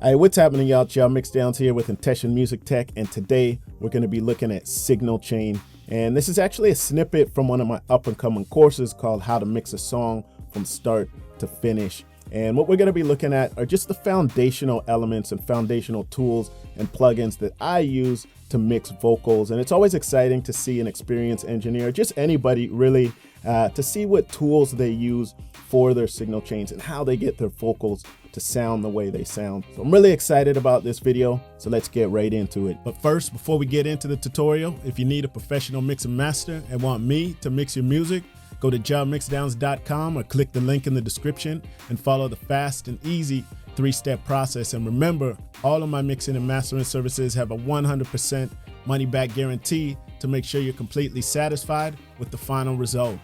Hey, what's happening, y'all? Y'all Mixdowns here with intessionmusictech, and today we're going to be looking at signal chain. And this is actually a snippet from one of my up-and-coming courses called How to Mix a Song from Start to Finish. And what we're going to be looking at are just the foundational elements and foundational tools and plugins that I use to mix vocals. And it's always exciting to see an experienced engineer, just anybody really, to see what tools they use for their signal chains and how they get their vocals to sound the way they sound. So I'm really excited about this video, so let's get right into it. But first, before we get into the tutorial, if you need a professional mix and master and want me to mix your music, go to jobmixdowns.com or click the link in the description and follow the fast and easy 3-step process. And remember, all of my mixing and mastering services have a 100% money back guarantee to make sure you're completely satisfied with the final result.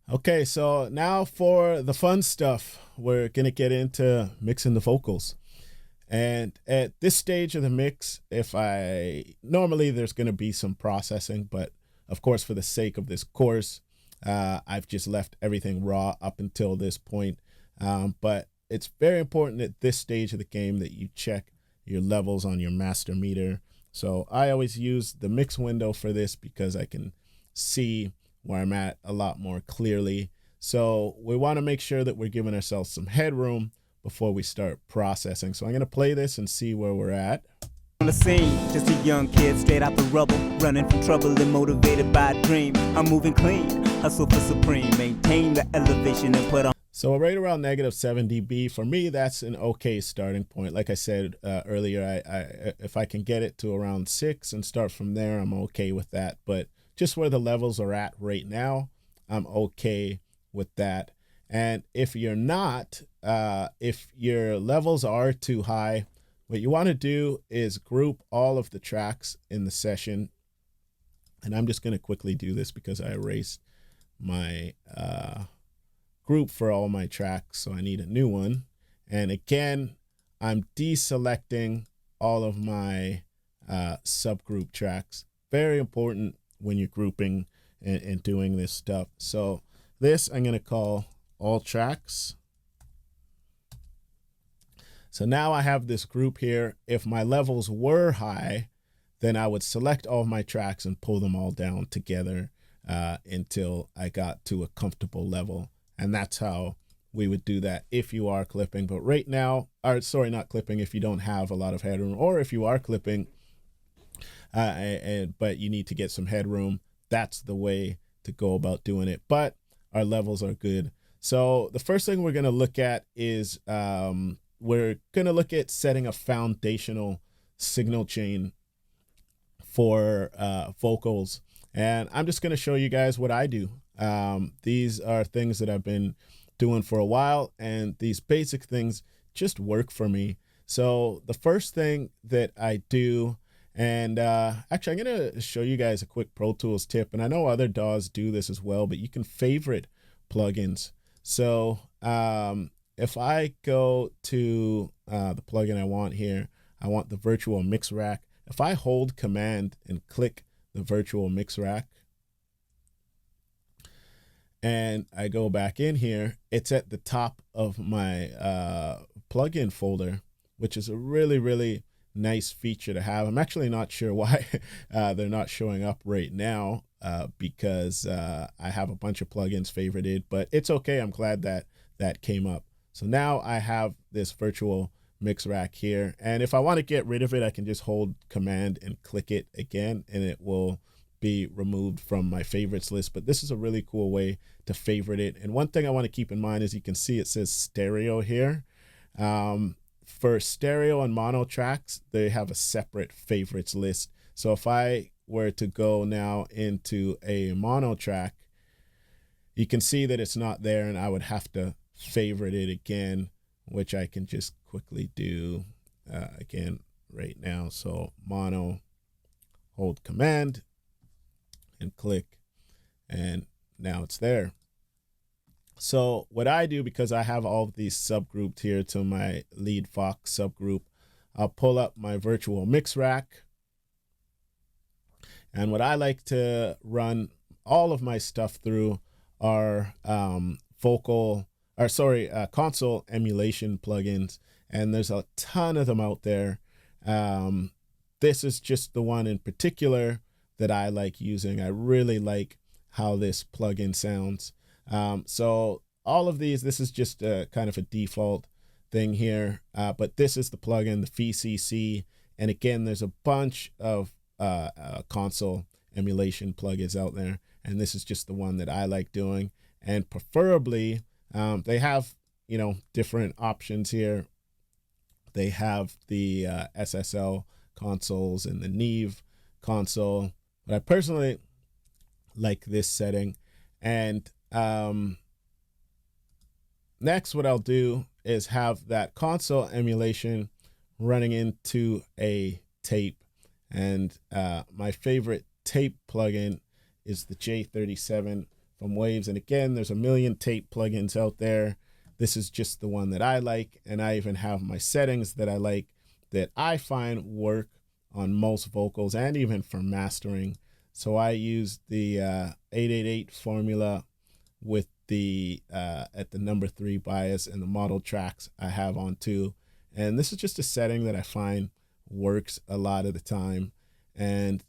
Okay, so now for the fun stuff, we're gonna get into mixing the vocals. And at this stage of the mix, normally there's gonna be some processing, but of course, for the sake of this course, I've just left everything raw up until this point. But it's very important at this stage of the game that you check your levels on your master meter. So I always use the mix window for this because I can see where I'm at a lot more clearly. So we want to make sure that we're giving ourselves some headroom before we start processing. So I'm going to play this and see where we're at. On the scene, just a young kid straight out the rubble, running from trouble and motivated by a dream. I'm moving clean, hustle for supreme, maintain the elevation and put on. So right around -7 dB, for me, that's an okay starting point. Like I said earlier, if I can get it to around 6 and start from there, I'm okay with that. But just where the levels are at right now, I'm okay with that. And if you're not, if your levels are too high, what you want to do is group all of the tracks in the session. And I'm just going to quickly do this because I erased my group for all my tracks, so I need a new one. And again, I'm deselecting all of my subgroup tracks. Very important when you're grouping and doing this stuff. So this I'm going to call all tracks. So now I have this group here. If my levels were high, then I would select all of my tracks and pull them all down together until I got to a comfortable level. And that's how we would do that if you are clipping. But right now, or sorry, not clipping, if you don't have a lot of headroom, or if you are clipping, but you need to get some headroom, that's the way to go about doing it. But our levels are good. So the first thing we're going to look at is we're going to look at setting a foundational signal chain for vocals. And I'm just going to show you guys what I do. These are things that I've been doing for a while, and these basic things just work for me. So the first thing that I do, and actually I'm going to show you guys a quick Pro Tools tip, and I know other DAWs do this as well, but you can favorite plugins. So if I go to the plugin I want here, I want the virtual mix rack. If I hold Command and click the virtual mix rack, and I go back in here, it's at the top of my plugin folder, which is a really, really nice feature to have. I'm actually not sure why they're not showing up right now because I have a bunch of plugins favorited, but it's okay. I'm glad that that came up. So now I have this virtual mix rack here. And if I want to get rid of it, I can just hold Command and click it again, and it will be removed from my favorites list. But this is a really cool way to favorite it. And one thing I want to keep in mind is you can see it says stereo here. For stereo and mono tracks, they have a separate favorites list. So if I were to go now into a mono track, you can see that it's not there, and I would have to favorite it again, which I can just quickly do again right now. So mono, hold Command and click, and now it's there. So what I do, because I have all of these subgrouped here to my lead Fox subgroup, I'll pull up my virtual mix rack. And what I like to run all of my stuff through are vocal console emulation plugins, and there's a ton of them out there. This is just the one in particular that I like using. I really like how this plugin sounds. So all of these, this is just kind of a default thing here, but this is the plugin, the VCC, and again, there's a bunch of console emulation plugins out there, and this is just the one that I like doing. And preferably, they have, you know, different options here. They have the SSL consoles and the Neve console, but I personally like this setting. And next, what I'll do is have that console emulation running into a tape. And my favorite tape plugin is the J37 from Waves. And again, there's a million tape plugins out there. This is just the one that I like, and I even have my settings that I like that I find work on most vocals and even for mastering. So I use the 888 formula with the at the number 3 bias and the model tracks I have on too. And this is just a setting that I find works a lot of the time. And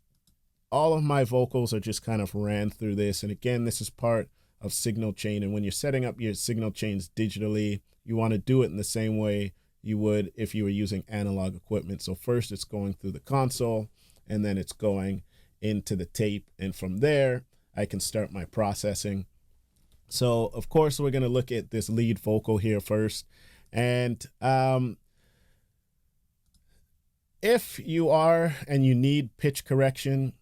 all of my vocals are just kind of ran through this. And again, this is part of signal chain. And when you're setting up your signal chains digitally, you want to do it in the same way you would if you were using analog equipment. So first it's going through the console, and then it's going into the tape. And from there, I can start my processing. So of course, we're going to look at this lead vocal here first. And if you are and you need pitch correction,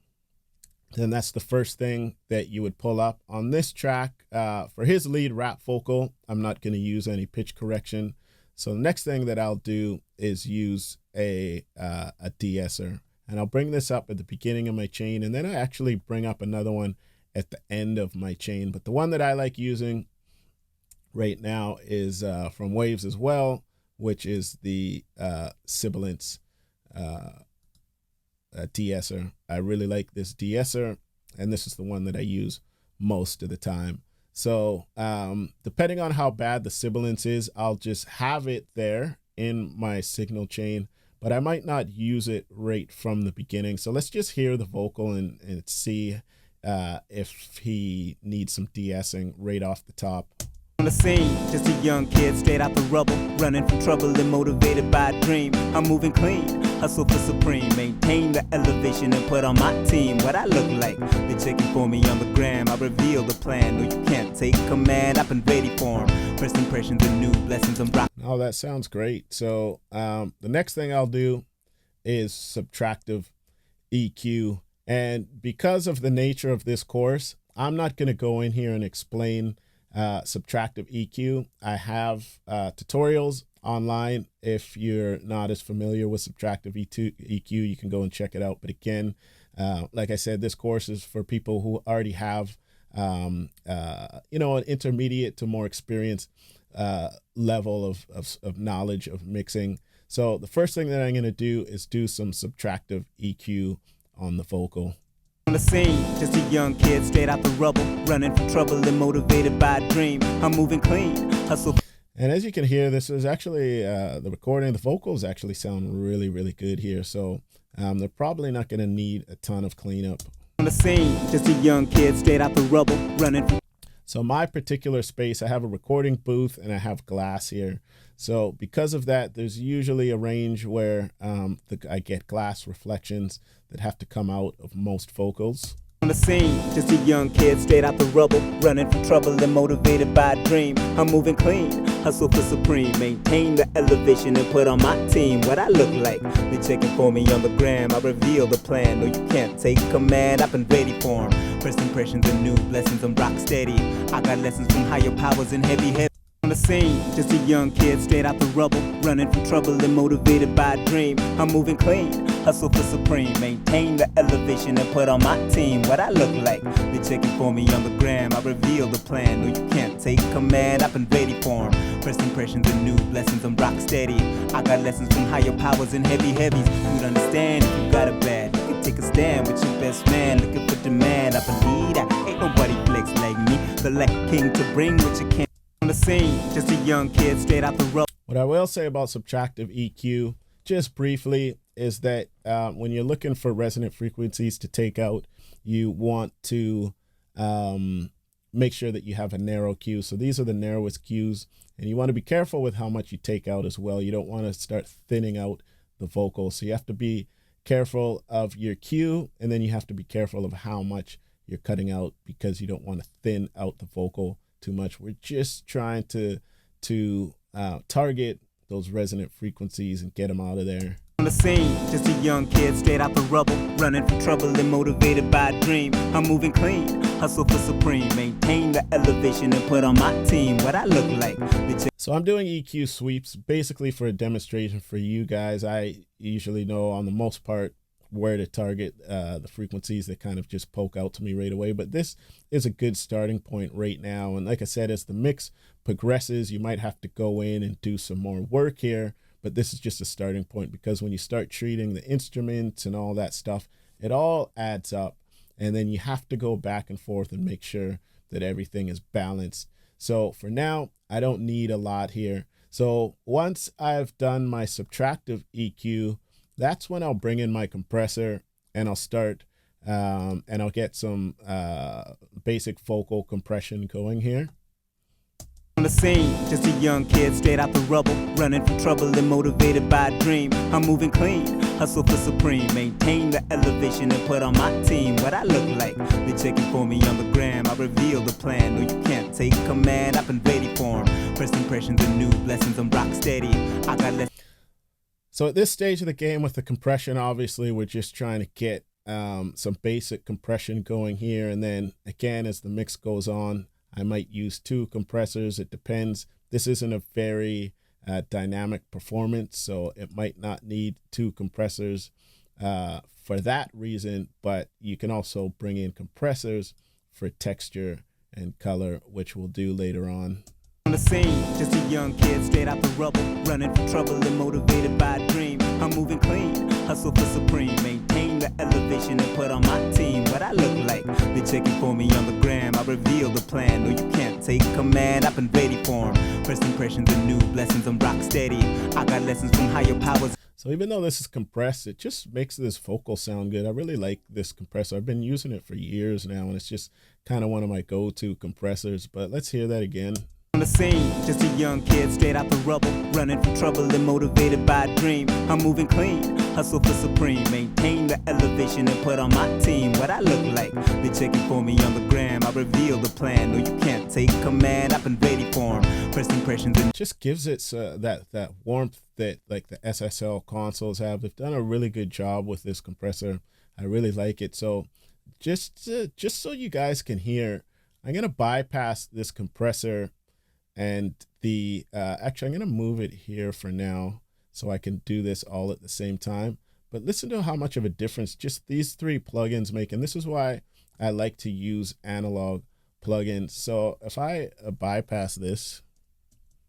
then that's the first thing that you would pull up. On this track, for his lead rap vocal, I'm not going to use any pitch correction. So the next thing that I'll do is use a deesser. And I'll bring this up at the beginning of my chain, and then I actually bring up another one at the end of my chain. But the one that I like using right now is from Waves as well, which is the sibilance deesser. I really like this deesser, and this is the one that I use most of the time. So depending on how bad the sibilance is, I'll just have it there in my signal chain, but I might not use it right from the beginning. So let's just hear the vocal and see if he needs some de-essing right off the top. On the scene, just a young kid straight out the rubble, running from trouble and motivated by a dream. I'm moving clean, hustle for supreme, maintain the elevation and put on my team what I look like. They're checking for me on the gram, I reveal the plan. No, you can't take command, I've been ready for 'em. First impressions and new blessings, I'm rock. Oh, that sounds great. So the next thing I'll do is subtractive EQ. And because of the nature of this course, I'm not going to go in here and explain subtractive EQ. I have tutorials online. If you're not as familiar with subtractive EQ, you can go and check it out. But again, like I said, this course is for people who already have, an intermediate to more experienced level of knowledge of mixing. So the first thing that I'm going to do is do some subtractive EQ on the vocal. On the scene, just a young kid straight out the rubble, running from trouble and motivated by a dream. I'm moving clean, hustle. And as you can hear, this is actually the recording. The vocals actually sound really, really good here. So they're probably not going to need a ton of cleanup. On the scene, just a young kid straight out the rubble, running from. So my particular space, I have a recording booth and I have glass here. So because of that, there's usually a range where I get glass reflections that have to come out of most vocals. On the scene, just a young kid straight out the rubble, running from trouble and motivated by a dream. I'm moving clean, hustle for supreme, maintain the elevation and put on my team what I look like. They're checking for me on the gram, I reveal the plan. No, you can't take command, I've been ready for 'em. First impressions and new blessings, I'm rock steady. I got lessons from higher powers and heavy. On the scene, just a young kid straight out the rubble, running from trouble and motivated by a dream. I'm moving clean, hustle for supreme, maintain the elevation and put on my team what I look like. They're checking for me on the gram, I reveal the plan. No, you can't take command, I've been ready for 'em. First impressions and new blessings, I'm rock steady. I got lessons from higher powers and heavies. You'd understand if you got it bad. You can take a stand with your best man, looking for demand. I believe that ain't nobody flex like me. The like king to bring what you can. On the scene, just a young kid straight out the rubble. What I will say about subtractive EQ, just briefly, is that when you're looking for resonant frequencies to take out, you want to make sure that you have a narrow Q. So these are the narrowest Qs, and you want to be careful with how much you take out as well. You don't want to start thinning out the vocal. So you have to be careful of your Q, and then you have to be careful of how much you're cutting out, because you don't want to thin out the vocal too much. We're just trying to target those resonant frequencies and get them out of there. On the scene, just a young kid straight out the rubble, running from trouble and motivated by a dream. I'm moving clean, hustle for supreme, maintain the elevation and put on my team what I look like. So I'm doing EQ sweeps basically for a demonstration for you guys. I usually know on the most part where to target the frequencies that kind of just poke out to me right away, but this is a good starting point right now. And like I said, as the mix progresses, you might have to go in and do some more work here, but this is just a starting point, because when you start treating the instruments and all that stuff, it all adds up, and then you have to go back and forth and make sure that everything is balanced. So for now, I don't need a lot here. So once I've done my subtractive EQ, that's when I'll bring in my compressor and I'll start and I'll get some basic vocal compression going here. On the scene, just a young kid straight out the rubble, running from trouble and motivated by a dream. I'm moving clean, hustle for supreme, maintain the elevation and put on my team what I look like. They checking for me on the gram, I reveal the plan. No, you can't take command, I've been ready for 'em. First impressions and new blessings, I'm rock steady. I got less. So at this stage of the game with the compression, obviously we're just trying to get some basic compression going here, and then again as the mix goes on, I might use 2 compressors. It depends. This isn't a very dynamic performance, so it might not need 2 compressors for that reason, but you can also bring in compressors for texture and color, which we'll do later on. On the scene, just a young kid straight out the rubble, running from trouble and motivated by a dream. I'm moving clean, hustle for supreme, maintain the elevation and put on my team what I look like. They checking for me on the gram, I reveal the plan. No, you can't take command, I've been ready for 'em. First impressions and new blessings, I'm rock steady. I got lessons from higher powers. So even though this is compressed, it just makes this vocal sound good. I really like this compressor. I've been using it for years now, and it's just kind of one of my go-to compressors. But let's hear that again. On the scene, just a young kid straight out the rubble, running from trouble and motivated by a dream. I'm moving clean, hustle for supreme, maintain the elevation and put on my team what I look like. They checking for me on the gram, I reveal the plan. No, you can't take command, I've been ready for 'em. First impressions and just gives it that warmth that like the SSL consoles have. They've done a really good job with this compressor. I really like it. So just so you guys can hear, I'm gonna bypass this compressor. And the actually, I'm going to move it here for now so I can do this all at the same time. But listen to how much of a difference just these 3 plugins make. And this is why I like to use analog plugins. So if I bypass this.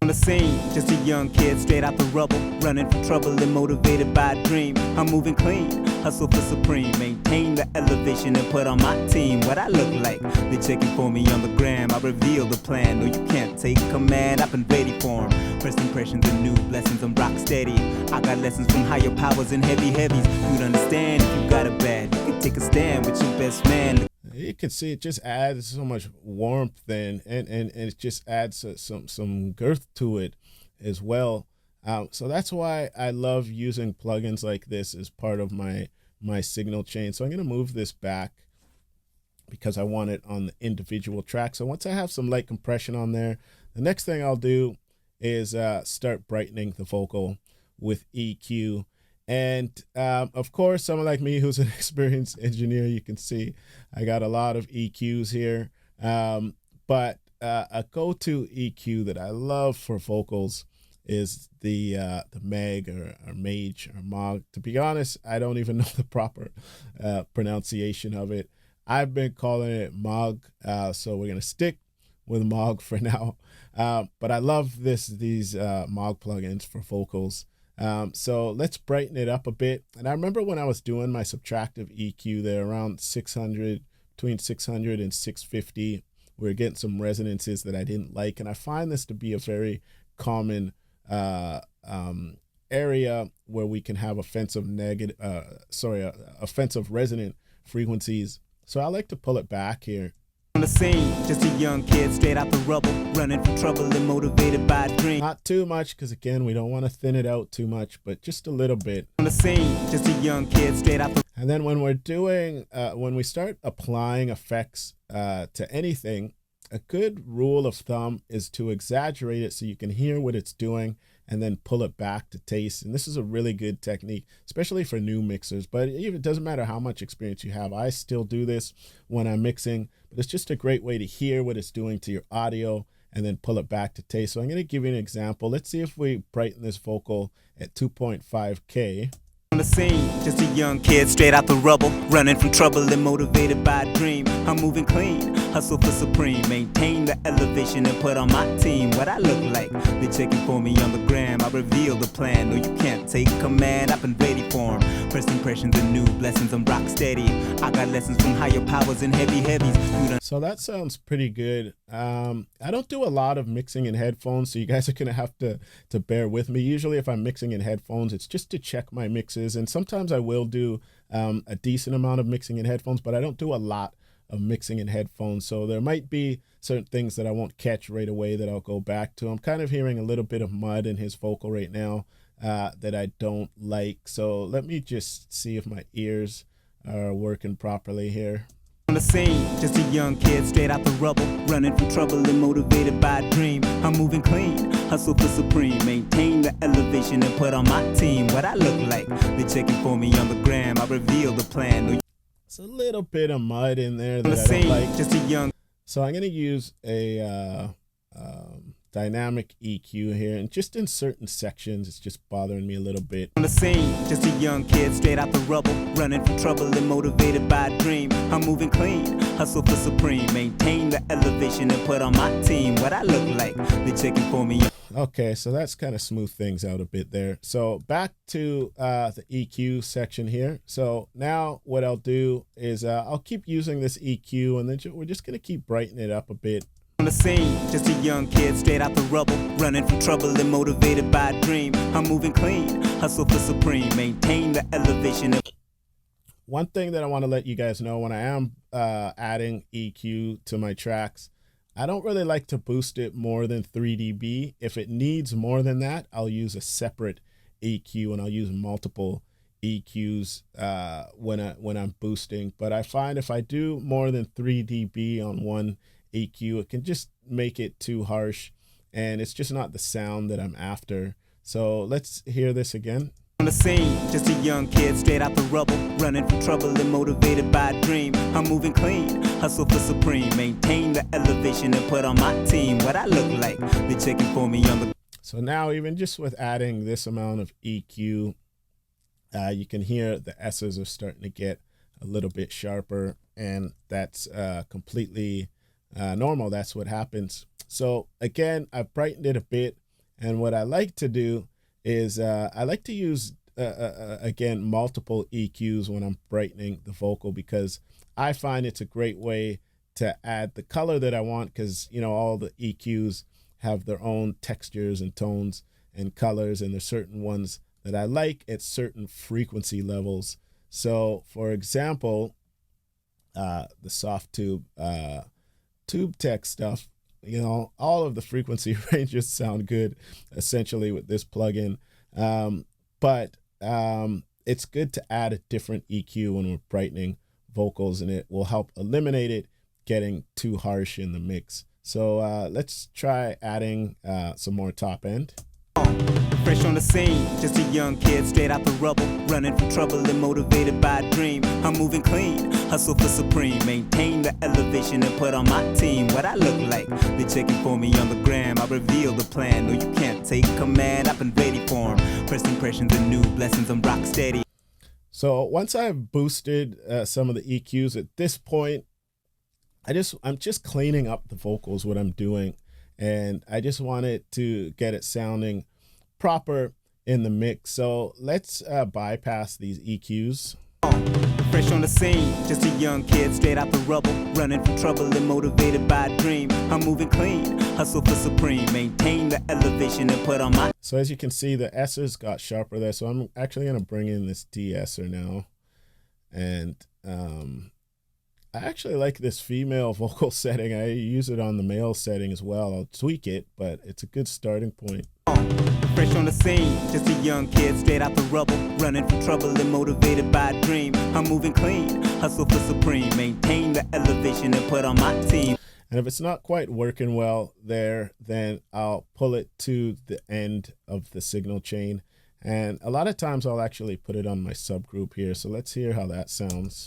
On the scene, just a young kid straight out the rubble, running from trouble and motivated by a dream. I'm moving clean, hustle for supreme, maintain the elevation and put on my team what I look like. They checking for me on the gram, I reveal the plan. No, you can't take command, I've been ready for 'em. First impressions and new blessings, I'm rock steady. I got lessons from higher powers and heavies. You'd understand if you got it bad. You can take a stand with your best man. You can see it just adds so much warmth and it just adds some girth to it as well. So that's why I love using plugins like this as part of my signal chain. So I'm going to move this back because I want it on the individual track. So once I have some light compression on there, the next thing I'll do is start brightening the vocal with EQ. And of course, someone like me who's an experienced engineer, you can see I got a lot of EQs here. But a go-to EQ that I love for vocals is the Meg or Mage or Mog. To be honest, I don't even know the proper pronunciation of it. I've been calling it Mog, so we're gonna stick with Mog for now. But I love these Mog plugins for vocals. So let's brighten it up a bit. And I remember when I was doing my subtractive EQ there around 600, between 600 and 650 we were getting some resonances that I didn't like. And I find this to be a very common area where we can have offensive resonant frequencies. So I like to pull it back here. On the scene, just a young kid straight out the rubble, running from trouble and motivated by a dream. Not too much, because again, we don't want to thin it out too much, but just a little bit. On the scene, just a young kid straight out the. And then when we're doing, when we start applying effects to anything, a good rule of thumb is to exaggerate it so you can hear what it's doing and then pull it back to taste. And this is a really good technique, especially for new mixers, but it doesn't matter how much experience you have. I still do this when I'm mixing, but it's just a great way to hear what it's doing to your audio and then pull it back to taste. So I'm going to give you an example. Let's see if we brighten this vocal at 2.5K. On the scene, just a young kid straight out the rubble, running from trouble and motivated by a dream. I'm moving clean, hustle for supreme, maintain the elevation and put on my team what I look like. They're checking for me on the gram, I reveal the plan. No, you can't take command, I've been ready for 'em. First impressions and new blessings, I'm rock steady. I got lessons from higher powers and heavy heavies. So that sounds pretty good. I don't do a lot of mixing in headphones, so you guys are gonna have to bear with me. Usually if I'm mixing in headphones, it's just to check my mixes, and sometimes I will do a decent amount of mixing in headphones, but I don't do a lot of mixing in headphones. So there might be certain things that I won't catch right away that I'll go back to. I'm kind of hearing a little bit of mud in his vocal right now that I don't like. So let me just see if my ears are working properly here. On the scene, just a young kid straight out the rubble, running from trouble and motivated by a dream. I'm moving clean, hustle for supreme, maintain the elevation and put on my team what I look like. They're checking for me on the gram, I reveal the plan. It's a little bit of mud in there that I don't like. Just a young. So I'm going to use a dynamic EQ here, and just in certain sections, it's just bothering me a little bit. On the scene, just a young kid straight out the rubble, running from trouble and motivated by a dream. I'm moving clean, hustle for supreme, maintain the elevation and put on my team what I look like. They're checking for me. Okay, so that's kind of smooth things out a bit there. So back to the EQ section here. So now what I'll do is I'll keep using this EQ, and then we're just going to keep brightening it up a bit. On the scene, just a young kid straight out the rubble, running from trouble and motivated by a dream. I'm moving clean, hustle for supreme, maintain the elevation. One thing that I want to let you guys know, when I am adding EQ to my tracks, I don't really like to boost it more than 3 dB. If it needs more than that, I'll use a separate EQ, and I'll use multiple EQs when I'm boosting. But I find if I do more than 3 dB on one EQ, it can just make it too harsh, and it's just not the sound that I'm after. So let's hear this again. On the scene, just a young kid straight out the rubble, running from trouble and motivated by a dream. I'm moving clean, hustle for supreme, maintain the elevation and put on my team what I look like. They're checking for me on the. So now, even just with adding this amount of EQ, you can hear the S's are starting to get a little bit sharper, and that's completely normal. That's what happens. So again, I've brightened it a bit, and what I like to do is I like to use, again, multiple EQs when I'm brightening the vocal, because I find it's a great way to add the color that I want, because, you know, all the EQs have their own textures and tones and colors, and there's certain ones that I like at certain frequency levels. So, for example, the soft tube tech stuff, you know, all of the frequency ranges sound good essentially with this plugin. But it's good to add a different EQ when we're brightening vocals, and it will help eliminate it getting too harsh in the mix. So let's try adding some more top end. Fresh on the scene, just a young kid straight out the rubble, running from trouble and motivated by a dream. I'm moving clean, hustle for supreme, maintain the elevation and put on my team what I look like. They're checking for me on the gram, I reveal the plan. No, you can't take command, I've been ready for 'em. First impressions and new blessings, I'm rock steady. So once I've boosted some of the EQs at this point, I'm just cleaning up the vocals, what I'm doing, and I just want it to get it sounding proper in the mix. So let's bypass these EQs. Fresh on the scene, just a young kid straight out the rubble, running from trouble and motivated by a dream. I'm moving clean, hustle for supreme, maintain the elevation and put on my... So as you can see, the S's got sharper there. So I'm actually going to bring in this Deesser now. And I actually like this female vocal setting. I use it on the male setting as well. I'll tweak it, but it's a good starting point. Fresh on the scene, just a young kid straight out the rubble, running from trouble and motivated by a dream. I'm moving clean, hustle for supreme, maintain the elevation and put on my team. And if it's not quite working well there, then I'll pull it to the end of the signal chain. And a lot of times I'll actually put it on my subgroup here. So let's hear how that sounds.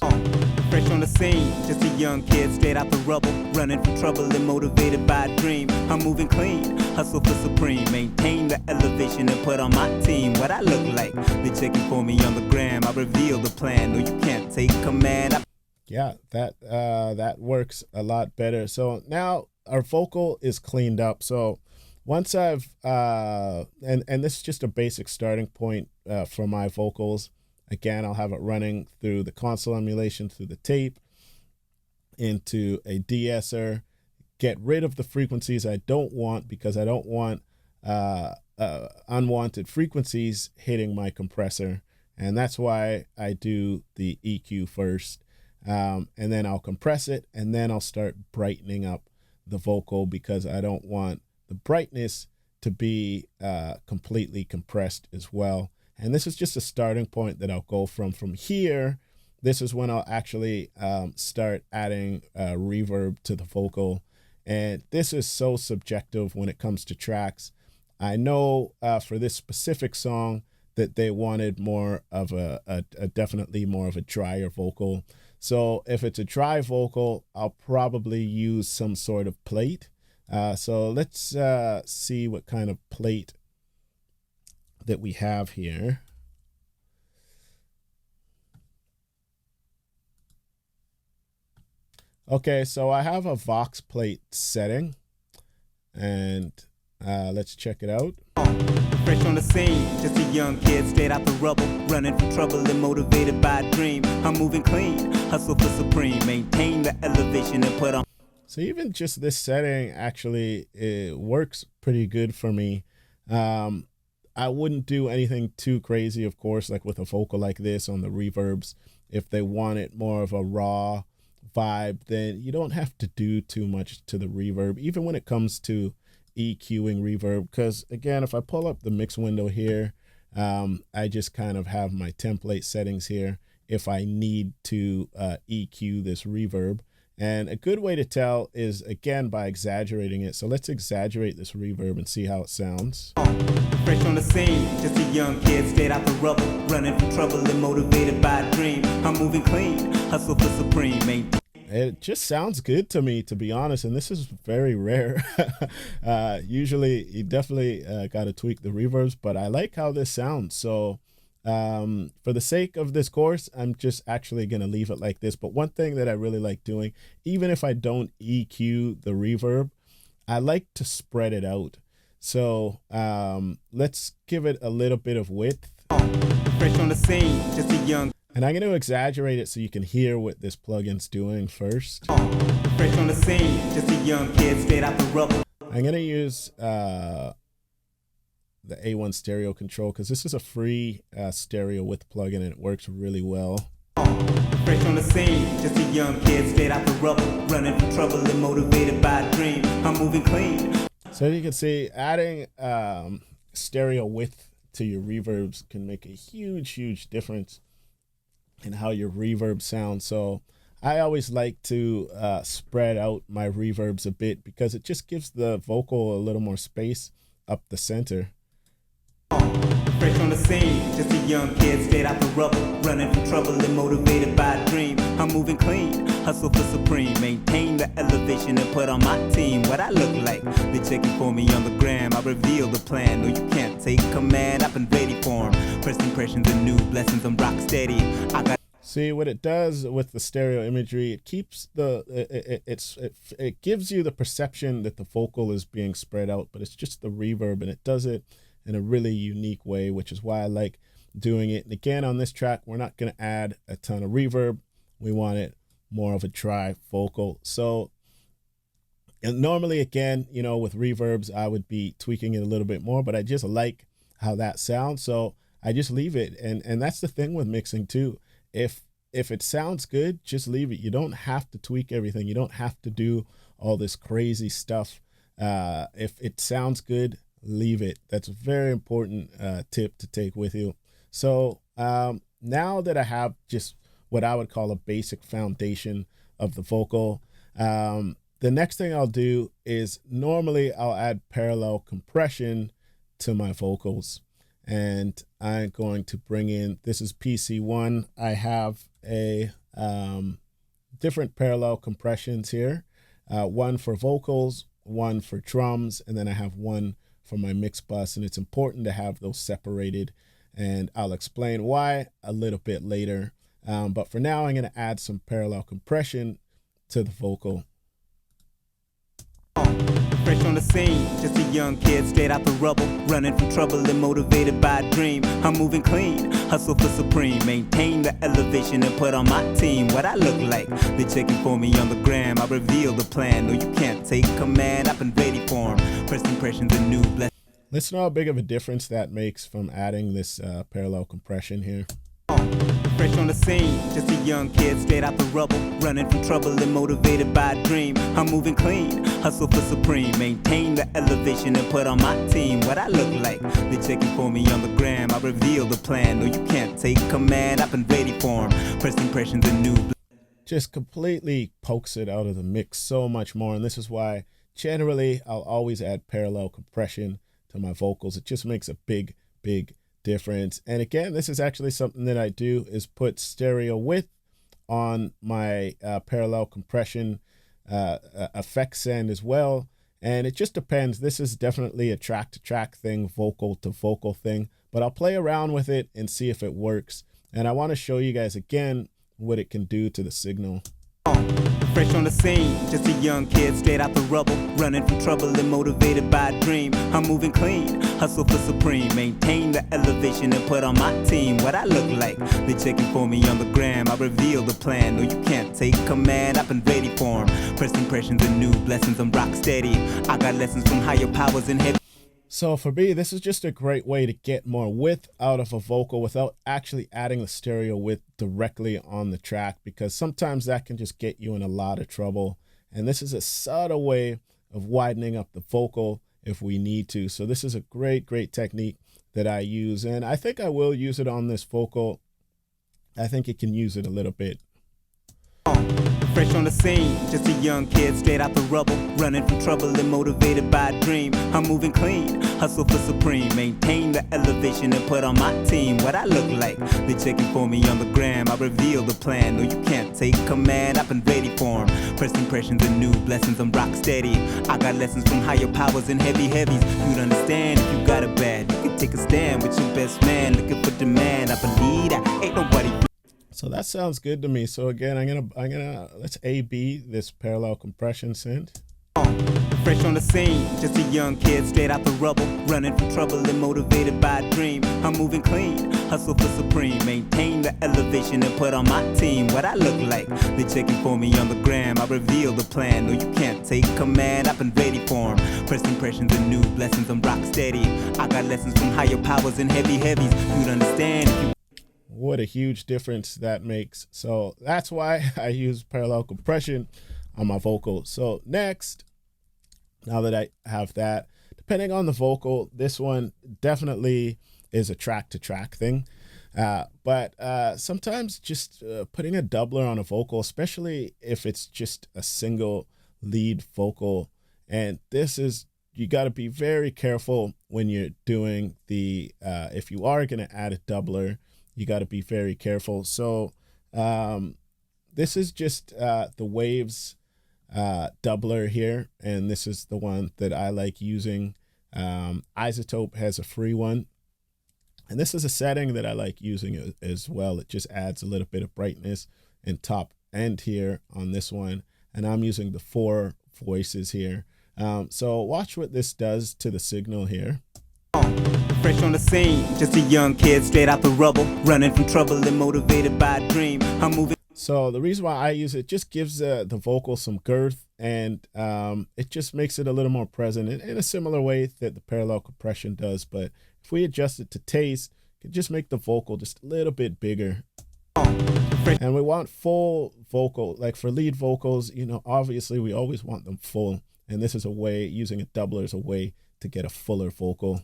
Fresh on the scene, just a young kid straight out the rubble, running from trouble and motivated by a dream. I'm moving clean, hustle for supreme, maintain the elevation and put on my team. What I look like, they checking for me on the gram. I reveal the plan, no you can't take command. Yeah, that works a lot better. So now our vocal is cleaned up. So once I've, and this is just a basic starting point for my vocals. Again, I'll have it running through the console emulation, through the tape, into a Deesser, get rid of the frequencies I don't want because I don't want unwanted frequencies hitting my compressor. And that's why I do the EQ first. And then I'll compress it, and then I'll start brightening up the vocal because I don't want the brightness to be completely compressed as well. And this is just a starting point that I'll go from. From here, this is when I'll actually start adding reverb to the vocal. And this is so subjective when it comes to tracks. I know for this specific song that they wanted more of a definitely more of a drier vocal. So if it's a dry vocal, I'll probably use some sort of plate. So let's see what kind of plate that we have here. Okay, so I have a Vox plate setting, and let's check it out. Fresh on the scene, just a young kid straight out the rubble, running from trouble and motivated by a dream. I'm moving clean, hustle for supreme, maintain the elevation and put on. So even just this setting actually it works pretty good for me. I wouldn't do anything too crazy, of course, like with a vocal like this on the reverbs. If they wanted more of a raw vibe, then you don't have to do too much to the reverb, even when it comes to EQing reverb. Because again, if I pull up the mix window here, I just kind of have my template settings here if I need to EQ this reverb. And a good way to tell is, again, by exaggerating it. So let's exaggerate this reverb and see how it sounds. Fresh on the scene, just a young kid straight out the rubble, running from trouble and motivated by a dream. I'm moving clean, hustle for supreme, mate. It just sounds good to me, to be honest, and this is very rare. Usually, you definitely got to tweak the reverbs, but I like how this sounds. So for the sake of this course, I'm just actually going to leave it like this. But one thing that I really like doing, even if I don't EQ the reverb, I like to spread it out. So let's give it a little bit of width. Fresh on the scene, just a young. And I'm going to exaggerate it so you can hear what this plugin's doing first. Fresh on the scene, just a young kid straight out the rubble. I'm going to use the A1 stereo control because this is a free stereo width plugin and it works really well. Fresh on the scene, just a young kid straight out the rubble, running from trouble and motivated by a dream. I'm moving clean. So you can see adding stereo width to your reverbs can make a huge difference in how your reverb sounds. So I always like to spread out my reverbs a bit because it just gives the vocal a little more space up the center. Fresh on the scene, just a young kid straight out the rubble, running from trouble and motivated by a dream. I'm moving clean, hustle for supreme, maintain the elevation and put on my team. What I look like, they checking for me on the gram. I reveal the plan, no you can't take command. I've been ready for 'em, first impressions and new blessings. I'm rock steady. I got. See what it does with the stereo imagery. It keeps the it gives you the perception that the vocal is being spread out, but it's just the reverb, and it does it in a really unique way, which is why I like doing it. And again, on this track, we're not going to add a ton of reverb. We want it more of a dry vocal. So and normally, again, you know, with reverbs, I would be tweaking it a little bit more, but I just like how that sounds. So I just leave it. And that's the thing with mixing too. If it sounds good, just leave it. You don't have to tweak everything. You don't have to do all this crazy stuff. If it sounds good, leave it. That's a very important tip to take with you. So now that I have just what I would call a basic foundation of the vocal, the next thing I'll do is normally I'll add parallel compression to my vocals. And I'm going to bring in, this is PC1. I have a different parallel compressions here. One for vocals, one for drums, and then I have one for my mix bus. And it's important to have those separated. And I'll explain why a little bit later. But for now, I'm going to add some parallel compression to the vocal. Fresh on the scene, just a young kid straight out the rubble, running from trouble and motivated by a dream. I'm moving clean, hustle for supreme, maintain the elevation and put on my team what I look like. They checking for me on the gram, I reveal the plan. No, you can't take command, I've been ready for 'em. First impressions are new. Listen to how big of a difference that makes from adding this parallel compression here. Fresh on the scene, just a young kid straight out the rubble, running from trouble and motivated by a dream. I'm moving clean, hustle for supreme, maintain the elevation and put on my team what I look like. They checking for me on the gram, I reveal the plan. No, you can't take command, I've been ready for 'em. First impressions are new. Just completely pokes it out of the mix so much more. And this is why generally I'll always add parallel compression to my vocals. It just makes a big difference. And again, this is actually something that I do, is put stereo width on my parallel compression effect send as well. And it just depends. This is definitely a track to track thing, vocal to vocal thing, but I'll play around with it and see if it works. And I want to show you guys again what it can do to the signal. Fresh on the scene, just a young kid straight out the rubble, running from trouble and motivated by a dream. I'm moving clean, hustle for supreme, maintain the elevation and put on my team what I look like. They checking for me on the gram, I reveal the plan. No, you can't take command, I've been ready for 'em. First impressions are new blessings, I'm rock steady. I got lessons from higher powers in heaven. So for me, this is just a great way to get more width out of a vocal without actually adding the stereo width directly on the track, because sometimes that can just get you in a lot of trouble. And this is a subtle way of widening up the vocal if we need to. So this is a great technique that I use, and I think I will use it on this vocal. I think it can use it a little bit. Fresh on the scene, just a young kid straight out the rubble, running from trouble and motivated by a dream. I'm moving clean, hustle for supreme, maintain the elevation and put on my team what I look like. They checking for me on the gram, I reveal the plan. No, you can't take command, I've been ready for 'em. First impressions are new blessings, I'm rock steady. I got lessons from higher powers and heavies. You'd understand if you got it bad. You can take a stand with your best man, looking for demand. I believe that ain't nobody. So that sounds good to me. So again, I'm gonna let's A/B this parallel compression synth. Fresh on the scene, just a young kid straight out the rubble, running from trouble and motivated by a dream. I'm moving clean, hustle for supreme, maintain the elevation and put on my team what I look like. They checking for me on the gram, I reveal the plan. No, you can't take command, I've been ready for 'em. First impressions are new blessings, I'm rock steady. I got lessons from higher powers and heavies. You'd understand if you. What a huge difference that makes. So that's why I use parallel compression on my vocal. So next, now that I have that, depending on the vocal, this one definitely is a track to track thing. But sometimes just putting a doubler on a vocal, especially if it's just a single lead vocal. And this is, you got to be very careful when you're doing the, if you are going to add a doubler, you got to be very careful. So this is just the Waves doubler here, and this is the one that I like using. Isotope has a free one, and this is a setting that I like using as well. It just adds a little bit of brightness and top end here on this one, and I'm using the 4 voices here. So watch what this does to the signal here. Fresh on the scene, just a young kid straight out the rubble, running from trouble and motivated by a dream. I'm moving. So the reason why I use it just gives the vocal some girth, and it just makes it a little more present in a similar way that the parallel compression does. But if we adjust it to taste, it can just make the vocal just a little bit bigger. And we want full vocal, like for lead vocals, you know, obviously we always want them full. And this is a way, using a doubler is a way to get a fuller vocal.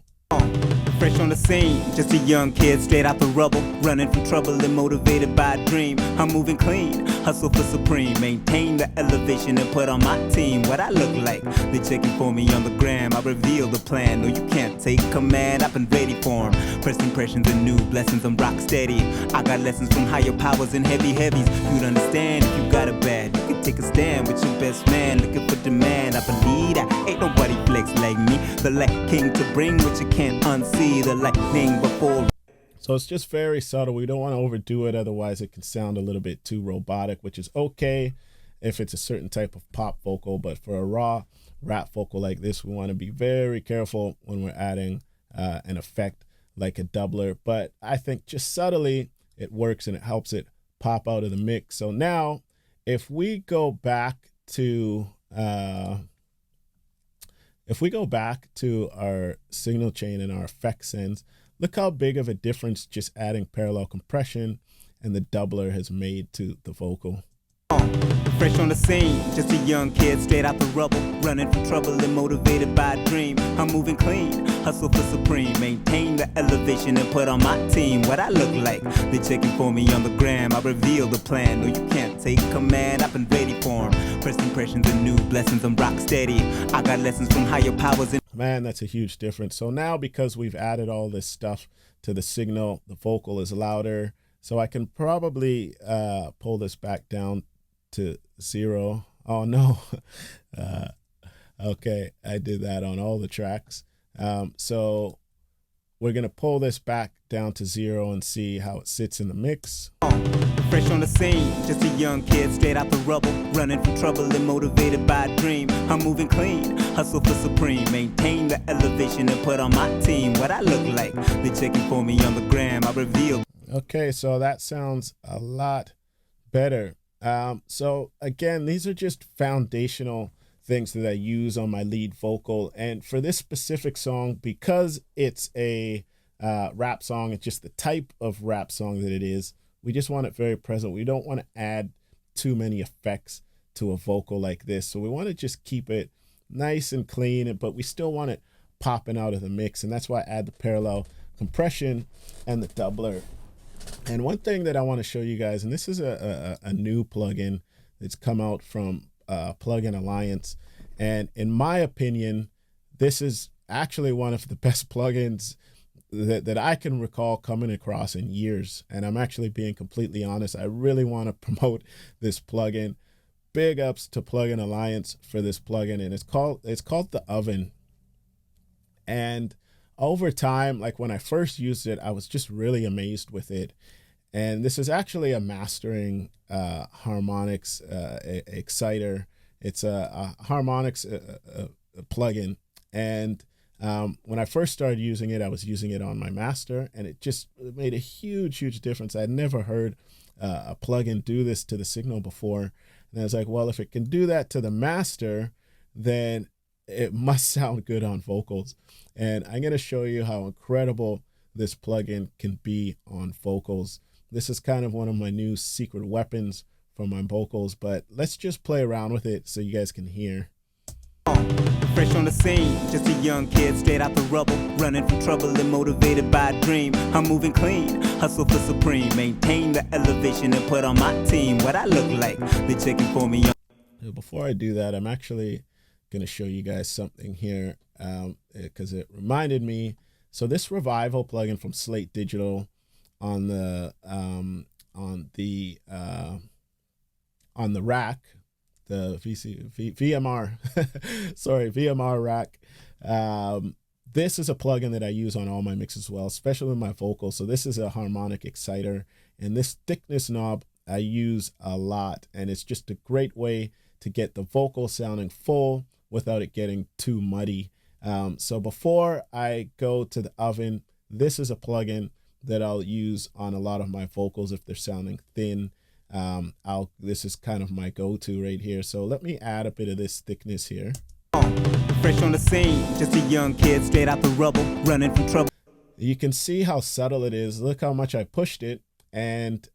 Fresh on the scene, just a young kid straight out the rubble, running from trouble and motivated by a dream. I'm moving clean, hustle for supreme, maintain the elevation and put on my team what I look like. They checking for me on the gram, I reveal the plan. No, you can't take command, I've been ready for 'em. First impressions and new blessings, I'm rock steady. I got lessons from higher powers and heavy heavies. You'd understand if you got it bad. You can take a stand with your best man, looking for demand. I believe that ain't nobody flex like me. The light king to bring what you can't unsee. The lightning before. So it's just very subtle. We don't want to overdo it, otherwise it can sound a little bit too robotic, which is okay if it's a certain type of pop vocal. But for a raw rap vocal like this, we want to be very careful when we're adding an effect like a doubler. But I think just subtly it works and it helps it pop out of the mix. So now if we go back to our signal chain and our effect sends, look how big of a difference just adding parallel compression and the doubler has made to the vocal. Fresh on the scene, just a young kid straight out the rubble, running from trouble and motivated by a dream. I'm moving clean, hustle for supreme, maintain the elevation and put on my team what I look like. They checking for me on the gram, I reveal the plan. No, you can't take command, I've been ready for 'em. First impressions and new blessings, I'm rock steady. I got lessons from higher powers and man, that's a huge difference. So now because we've added all this stuff to the signal, the vocal is louder. So I can probably pull this back down to 0. Oh no. Okay, I did that on all the tracks. So we're gonna pull this back down to 0 and see how it sits in the mix. Fresh on the scene, just a young kid straight out the rubble, running from trouble and motivated by a dream. I'm moving clean, hustle for supreme, maintain the elevation and put on my team what I look like. They checking for me on the gram, I reveal. Okay, so that sounds a lot better. So again, these are just foundational things that I use on my lead vocal. And for this specific song, because it's a rap song, it's just the type of rap song that it is, we just want it very present. We don't want to add too many effects to a vocal like this. So we want to just keep it nice and clean, but we still want it popping out of the mix. And that's why I add the parallel compression and the doubler. And one thing that I want to show you guys, and this is a new plugin that's come out from Plugin Alliance. And in my opinion, this is actually one of the best plugins that I can recall coming across in years. And I'm actually being completely honest. I really want to promote this plugin. Big ups to Plugin Alliance for this plugin. And it's called the Oven. And over time, like when I first used it, I was just really amazed with it. And this is actually a mastering harmonics exciter. It's a harmonics plugin. And when I first started using it, I was using it on my master, and it made a huge, huge difference. I had never heard a plugin do this to the signal before. And I was like, well, if it can do that to the master, then it must sound good on vocals. And I'm going to show you how incredible this plugin can be on vocals. This is kind of one of my new secret weapons for my vocals, but let's just play around with it so you guys can hear. Fresh on the scene, just a young kid straight out the rubble, running from trouble and motivated by a dream. I'm moving clean, hustle for supreme, maintain the elevation and put on my team what I look like. They checking for me. Before I do that, I'm actually going to show you guys something here because it reminded me. So this Revival plugin from Slate Digital on the rack, the VMR, sorry, VMR rack. This is a plugin that I use on all my mixes as well, especially with my vocals. So this is a harmonic exciter, and this thickness knob I use a lot, and it's just a great way to get the vocal sounding full without it getting too muddy. So before I go to the oven, this is a plugin that I'll use on a lot of my vocals if they're sounding thin. This is kind of my go-to right here. So let me add a bit of this thickness here. Fresh on the scene, just a young kid straight out the rubble, running from trouble. You can see how subtle it is. Look how much I pushed it, and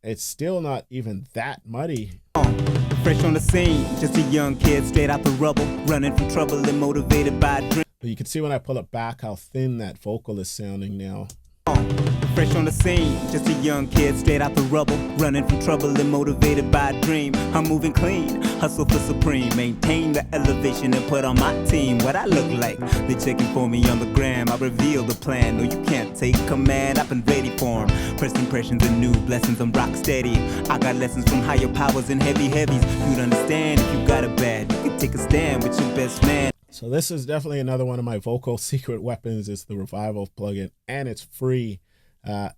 it's still not even that muddy. Fresh on the scene, just a young kid straight out the rubble, running from trouble and motivated by a dream. But you can see when I pull it back how thin that vocal is sounding now. Fresh on the scene, just a young kid straight out the rubble, running from trouble and motivated by a dream. I'm moving clean, hustle for supreme, maintain the elevation and put on my team what I look like. They checking for me on the gram, I reveal the plan. No, you can't take command, I've been ready for 'em. First impressions and new blessings, I'm rock steady. I got lessons from higher powers and heavy heavies. You'd understand if you got it bad, you can take a stand with your best man. So this is definitely another one of my vocal secret weapons. It's the Revival plugin, and it's free.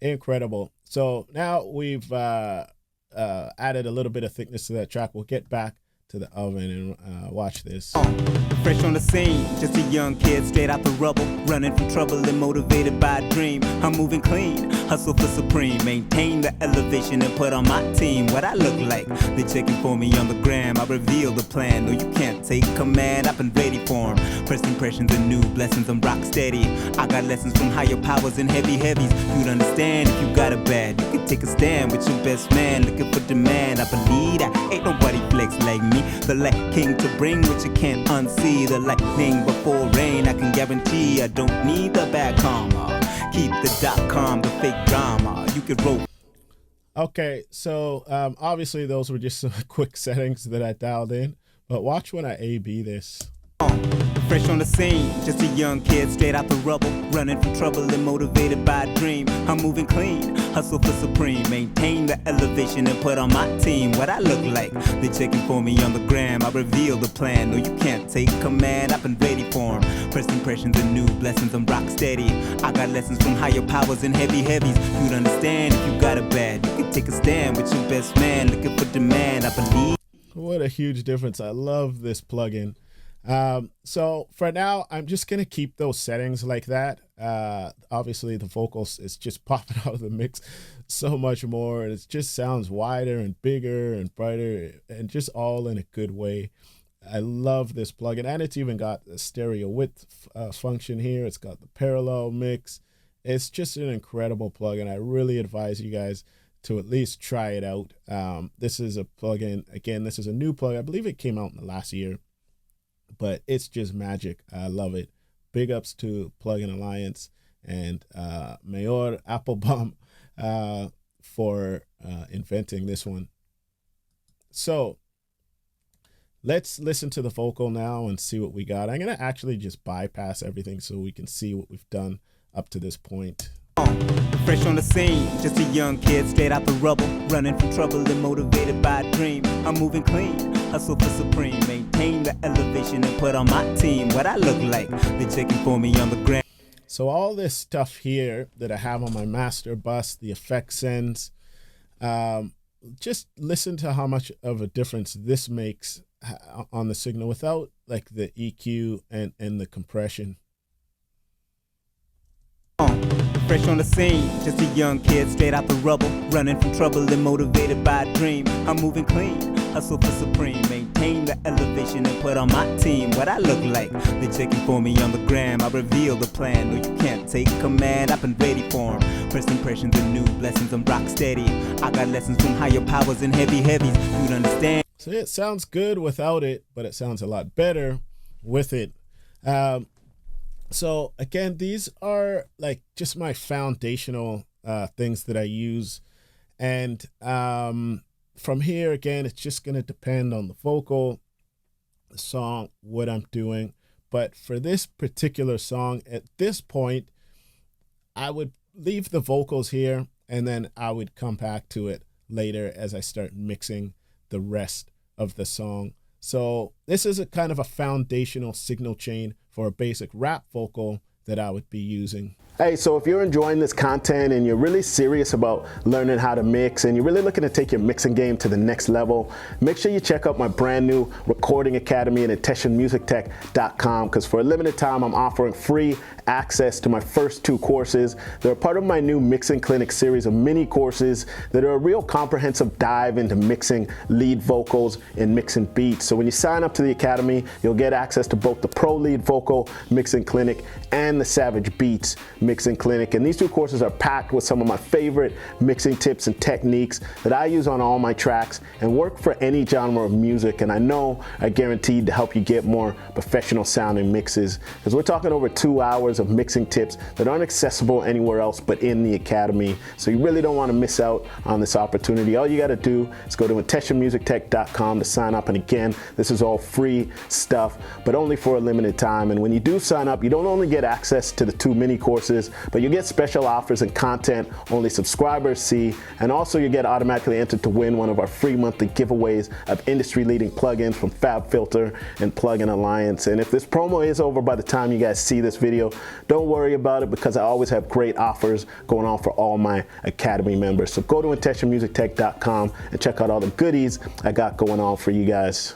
Incredible. So now we've added a little bit of thickness to that track. We'll get back to the oven and watch this. Fresh on the scene, just a young kid straight out the rubble, running from trouble and motivated by a dream. I'm moving clean, hustle for supreme, maintain the elevation and put on my team what I look like. They checking for me on the gram, I reveal the plan. No, you can't take command, I've been ready for 'em. First impressions and new blessings, I'm rock steady. I got lessons from higher powers and heavy heavies. You'd understand if you got it bad, you can take a stand with your best man, looking for demand. I believe that ain't nobody flex like me. The light king to bring what you can't unsee. The lightning before rain, I can guarantee I don't need the bad karma. Keep the .com, the fake drama. You can roll. Okay, so obviously those were just some quick settings that I dialed in, but watch when I A/B this. Fresh on the scene, just a young kid straight out the rubble, running from trouble and motivated by a dream. I'm moving clean, hustle for supreme, maintain the elevation and put on my team what I look like. They checking for me on the gram, I reveal the plan. No, you can't take command, I've been ready for 'em. First impressions and new blessings, I'm rock steady. I got lessons from higher powers and heavy heavies. You'd understand if you got it bad, you can take a stand with your best man, looking for demand. I believe. What a huge difference. I love this plugin. So for now, I'm just going to keep those settings like that. Obviously the vocals is just popping out of the mix so much more. It just sounds wider and bigger and brighter and just all in a good way. I love this plugin, and it's even got the stereo width function here. It's got the parallel mix. It's just an incredible plugin. I really advise you guys to at least try it out. This is a plugin. Again, this is a new plugin. I believe it came out in the last year. But it's just magic. I love it. Big ups to Plugin Alliance and Mayor Applebaum for inventing this one. So let's listen to the vocal now and see what we got. I'm going to actually just bypass everything so we can see what we've done up to this point. Fresh on the scene, just a young kid straight out the rubble, running from trouble and motivated by a dream. I'm moving clean, hustle for supreme, maintain the elevation and put on my team what I look like. They checking for me on the ground. So all this stuff here that I have on my master bus, the effect sends, just listen to how much of a difference this makes on the signal without like the EQ and the compression. Fresh on the scene, just a young kid straight out the rubble, running from trouble and motivated by a dream. I'm moving clean, hustle for supreme, maintain the elevation and put on my team what I look like. They checking for me on the gram, I reveal the plan. No, you can't take command, I've been ready for 'em. First impressions and new blessings, I'm rock steady. I got lessons from higher powers and heavy heavies. You'd understand. So it sounds good without it, but it sounds a lot better with it. So again, these are like just my foundational things that I use. And from here, again, it's just going to depend on the vocal, the song, what I'm doing. But for this particular song, at this point, I would leave the vocals here, and then I would come back to it later as I start mixing the rest of the song. So this is a kind of a foundational signal chain for a basic rap vocal that I would be using. Hey, so if you're enjoying this content and you're really serious about learning how to mix and you're really looking to take your mixing game to the next level, make sure you check out my brand new recording academy at intessionmusictech.com, because for a limited time I'm offering free access to my first 2 courses. They're part of my new Mixing Clinic series of mini courses that are a real comprehensive dive into mixing lead vocals and mixing beats. So when you sign up to the academy, you'll get access to both the Pro Lead Vocal Mixing Clinic and the Savage Beats Mixing Clinic. And these 2 courses are packed with some of my favorite mixing tips and techniques that I use on all my tracks and work for any genre of music, and I know are guaranteed to help you get more professional sounding mixes, because we're talking over 2 hours of mixing tips that aren't accessible anywhere else but in the academy. So you really don't want to miss out on this opportunity. All you got to do is go to intessionmusictech.com to sign up, and again, this is all free stuff, but only for a limited time. And when you do sign up, you don't only get access to the 2 mini courses, but you get special offers and content only subscribers see, and also you get automatically entered to win one of our free monthly giveaways of industry-leading plugins from FabFilter and Plugin Alliance. And if this promo is over by the time you guys see this video, don't worry about it, because I always have great offers going on for all my academy members. So go to intessionmusictech.com and check out all the goodies I got going on for you guys.